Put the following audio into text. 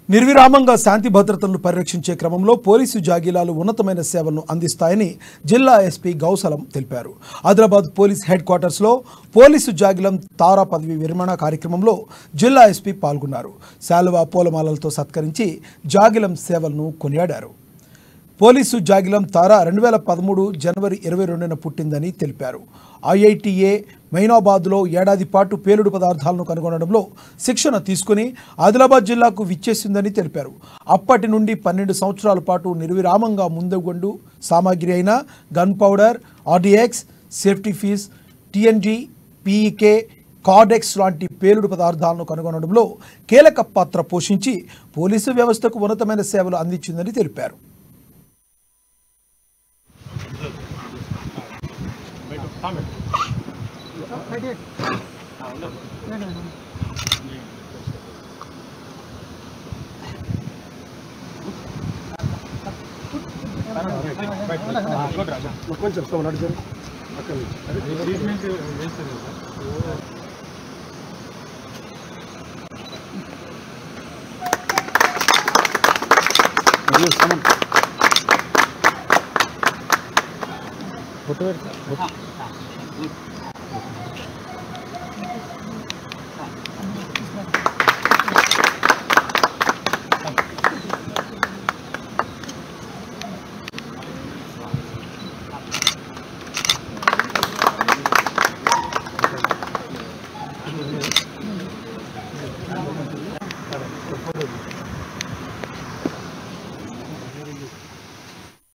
నిర్విరామంగా శాంతి భద్రతలను పరిరక్షించే క్రమంలో పోలీసు జాగీలాలు ఉన్నతమైన సేవలను అందిస్తాయని జిల్లా ఎస్పీ గౌసలం తెలిపారు. ఆదిలాబాద్ పోలీస్ హెడ్ క్వార్టర్స్లో పోలీసు జాగీలం తారా పదవి విరమణ కార్యక్రమంలో జిల్లా ఎస్పీ పాల్గొన్నారు. శాలువా పూలమాలలతో సత్కరించి జాగీలం సేవలను కొనియాడారు. పోలీసు జాగీలం తారా 2013 జనవరి 22న పుట్టిందని తెలిపారు. ఐఐటిఏ మైనాబాద్లో ఏడాది పాటు పేలుడు పదార్థాలను కనుగొనడంలో శిక్షణ తీసుకుని ఆదిలాబాద్ జిల్లాకు విచ్చేసిందని తెలిపారు. అప్పటి నుండి 12 సంవత్సరాల పాటు నిర్విరామంగా ముందుగొండు సామాగ్రి అయిన gun powder, RDX, safety fuse, TNG, PEK, cordex లాంటి పేలుడు పదార్థాలను కనుగొనడంలో కీలక పాత్ర పోషించి పోలీసు వ్యవస్థకు ఉన్నతమైన సేవలు అందించిందని తెలిపారు. फोटो